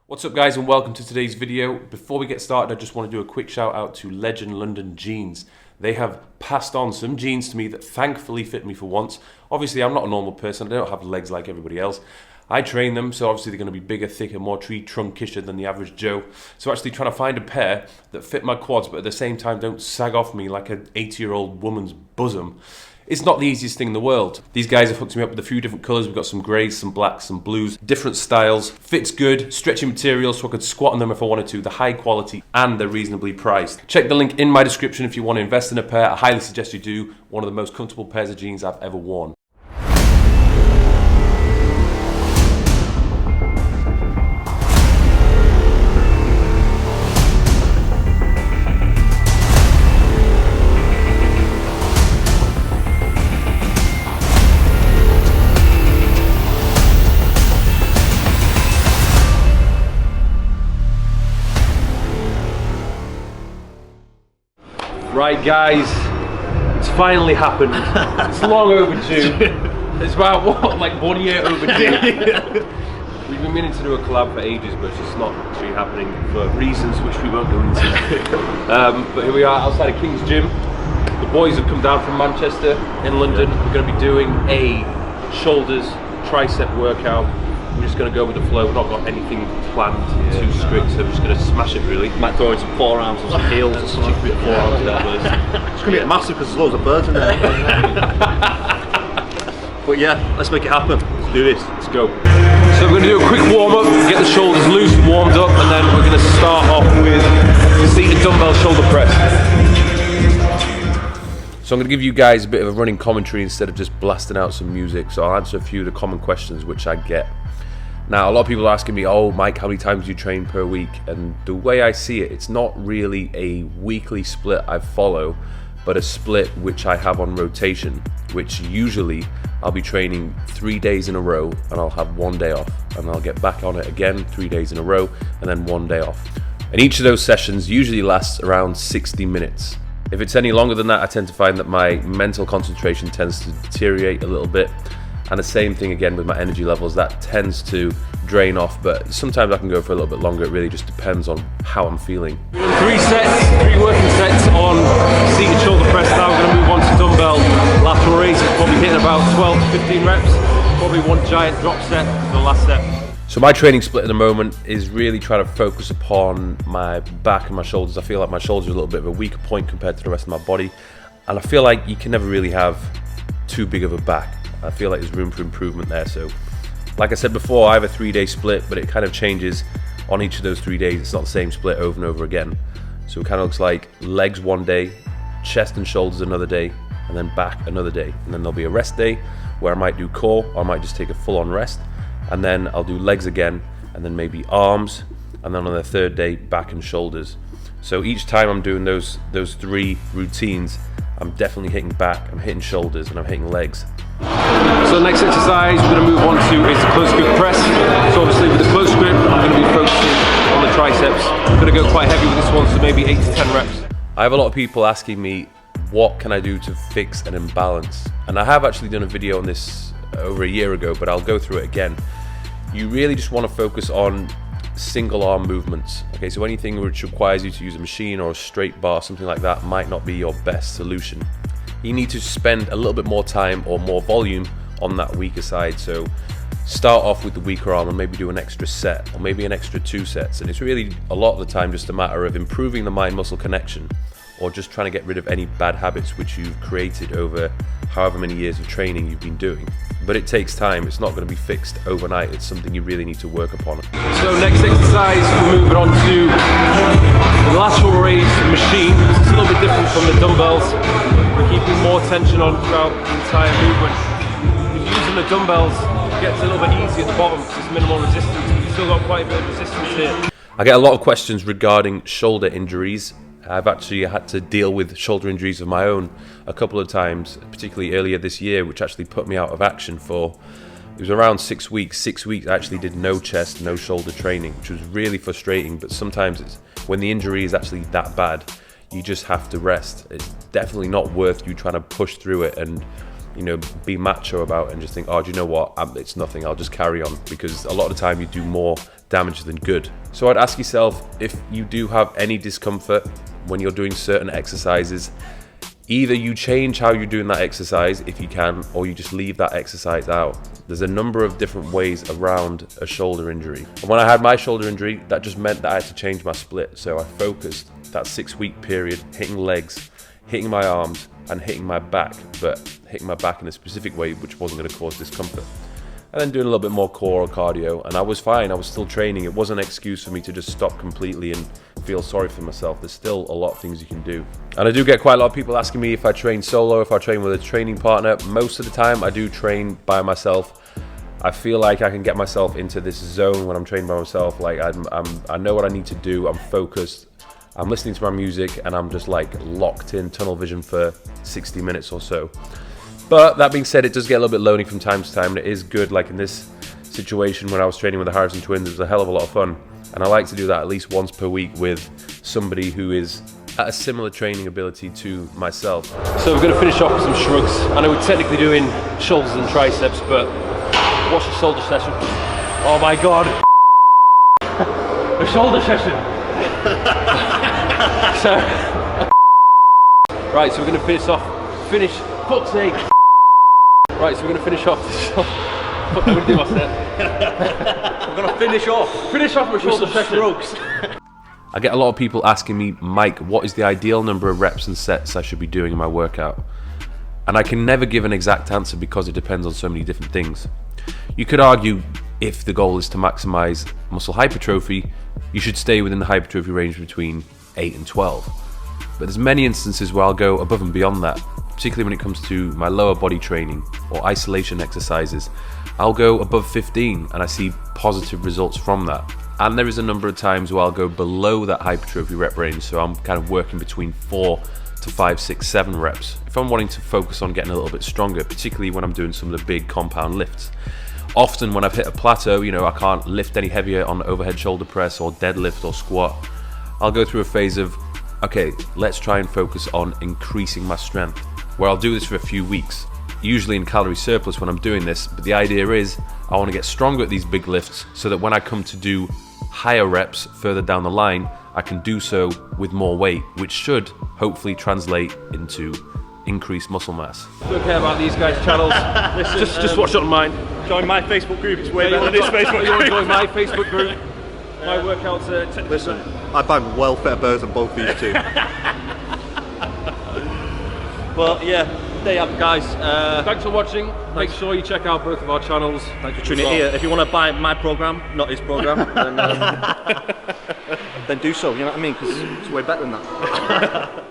What's up guys and welcome to today's video. Before we get started, I just want to do a quick shout out to Legend London Jeans. They have passed on some jeans to me that thankfully fit me for once. Obviously I'm not a normal person, I don't have legs like everybody else. I train them, so obviously they're going to be bigger, thicker, more tree trunkisher than the average Joe. So actually trying to find a pair that fit my quads but at the same time don't sag off me like an 80-year-old woman's bosom. It's not the easiest thing in the world. These guys have hooked me up with a few different colours. We've got some greys, some blacks, some blues, different styles. Fits good, stretchy material so I could squat on them if I wanted to. They're high quality and they're reasonably priced. Check the link in my description if you want to invest in a pair. I highly suggest you do. One of the most comfortable pairs of jeans I've ever worn. Right guys, it's finally happened. It's long overdue. It's about what, like 1 year overdue. We've been meaning to do a collab for ages, but it's just not really happening for reasons which we won't go into. But here we are outside of King's Gym. The boys have come down from Manchester in London. We're going to be doing a shoulders tricep workout. I'm just going to go with the flow. We've not got anything planned too strict, so we're just going to smash it really. Might throw in some forearms or some heels or something. It's going to get massive because there's loads of birds in there. But yeah, let's make it happen. Let's do this. Let's go. So we're going to do a quick warm up, get the shoulders loose, warmed up, and then we're going to start off with the seated dumbbell shoulder press. So I'm going to give you guys a bit of a running commentary instead of just blasting out some music. So I'll answer a few of the common questions which I get. Now, a lot of people are asking me, oh, Mike, how many times do you train per week? And the way I see it, it's not really a weekly split I follow, but a split which I have on rotation, which usually I'll be training 3 days in a row and I'll have 1 day off. And I'll get back on it again 3 days in a row and then 1 day off. And each of those sessions usually lasts around 60 minutes. If it's any longer than that, I tend to find that my mental concentration tends to deteriorate a little bit. And the same thing again with my energy levels, that tends to drain off, but sometimes I can go for a little bit longer. It really just depends on how I'm feeling. 3 working sets on seated shoulder press. Now we're going to move on to dumbbell lateral raise, probably hitting about 12 to 15 reps, probably 1 giant drop set for the last set. So my training split at the moment is really trying to focus upon my back and my shoulders. I feel like my shoulders are a little bit of a weaker point compared to the rest of my body, and I feel like you can never really have too big of a back. I feel like there's room for improvement there. So like I said before, I have a 3-day split, but it kind of changes on each of those 3 days. It's not the same split over and over again. So it kind of looks like legs 1 day, chest and shoulders another day, and then back another day. And then there'll be a rest day where I might do core, or I might just take a full-on rest. And then I'll do legs again, and then maybe arms, and then on the 3rd day, back and shoulders. So each time I'm doing those 3 routines, I'm definitely hitting back, I'm hitting shoulders, and I'm hitting legs. So the next exercise we're going to move on to is the close grip press. So obviously with the close grip, I'm going to be focusing on the triceps. I'm going to go quite heavy with this one, so maybe 8 to 10 reps. I have a lot of people asking me, what can I do to fix an imbalance? And I have actually done a video on this over a year ago, but I'll go through it again. You really just want to focus on single arm movements. Okay, so anything which requires you to use a machine or a straight bar, something like that, might not be your best solution. You need to spend a little bit more time or more volume on that weaker side. So start off with the weaker arm and maybe do an extra set or maybe an extra 2 sets. And it's really a lot of the time just a matter of improving the mind-muscle connection or just trying to get rid of any bad habits which you've created over however many years of training you've been doing. But it takes time, it's not going to be fixed overnight, it's something you really need to work upon. So next exercise, we're moving on to the lateral raise machine. It's a little bit different from the dumbbells. We're keeping more tension on throughout the entire movement. If you're using the dumbbells, it gets a little bit easier at the bottom because it's minimal resistance, but you've still got quite a bit of resistance here. I get a lot of questions regarding shoulder injuries. I've actually had to deal with shoulder injuries of my own a couple of times, particularly earlier this year, which actually put me out of action for, it was around 6 weeks. 6 weeks I actually did no chest, no shoulder training, which was really frustrating. But sometimes it's when the injury is actually that bad, you just have to rest. It's definitely not worth you trying to push through it and you know, be macho about it and just think, oh, do you know what, it's nothing, I'll just carry on, because a lot of the time you do more damage than good. So I'd ask yourself, if you do have any discomfort when you're doing certain exercises, either you change how you're doing that exercise if you can, or you just leave that exercise out. There's a number of different ways around a shoulder injury. And when I had my shoulder injury, that just meant that I had to change my split. So I focused that 6-week period hitting legs, hitting my arms, and hitting my back, but hitting my back in a specific way which wasn't going to cause discomfort. And then doing a little bit more core or cardio, and I was fine. I was still training. It wasn't an excuse for me to just stop completely and feel sorry for myself. There's still a lot of things you can do. And I do get quite a lot of people asking me if I train solo, if I train with a training partner. Most of the time I do train by myself. I feel like I can get myself into this zone when I'm training by myself. Like I know what I need to do. I'm focused. I'm listening to my music, and I'm just like locked in tunnel vision for 60 minutes or so. But that being said, it does get a little bit lonely from time to time, and it is good. Like in this situation when I was training with the Harrison twins, it was a hell of a lot of fun. And I like to do that at least once per week with somebody who is at a similar training ability to myself. So we're going to finish off with some shrugs. I know we're technically doing shoulders and triceps, but what's your shoulder session? Oh my god! A shoulder session! Right, so we're going to finish, fuck's sake! Right, so we're going to finish off this. Fuck, I'm going to do my set. I'm going to finish off with shoulder session. Shrugs. I get a lot of people asking me, Mike, what is the ideal number of reps and sets I should be doing in my workout? And I can never give an exact answer because it depends on so many different things. You could argue if the goal is to maximize muscle hypertrophy, you should stay within the hypertrophy range between 8 and 12. But there's many instances where I'll go above and beyond that, particularly when it comes to my lower body training or isolation exercises. I'll go above 15 and I see positive results from that. And there is a number of times where I'll go below that hypertrophy rep range, so I'm kind of working between 4 to 5, 6, 7 reps. If I'm wanting to focus on getting a little bit stronger, particularly when I'm doing some of the big compound lifts. Often when I've hit a plateau, I can't lift any heavier on overhead shoulder press or deadlift or squat, I'll go through a phase of, okay, let's try and focus on increasing my strength, where I'll do this for a few weeks, usually in calorie surplus when I'm doing this, but the idea is I want to get stronger at these big lifts so that when I come to do higher reps further down the line, I can do so with more weight, which should hopefully translate into increased muscle mass. Don't care about these guys' channels. Listen, just watch it on mine. Join my Facebook group, it's way better than this Facebook You want to group. join my Facebook group? My workouts are technically... Listen, I bang well fitter birds than both these two. Well, yeah, there you have it, guys. Thanks for watching. Make sure you check out both of our channels. Thanks for tuning in. If you want to buy my program, not his program, then do so, you know what I mean? Because it's way better than that.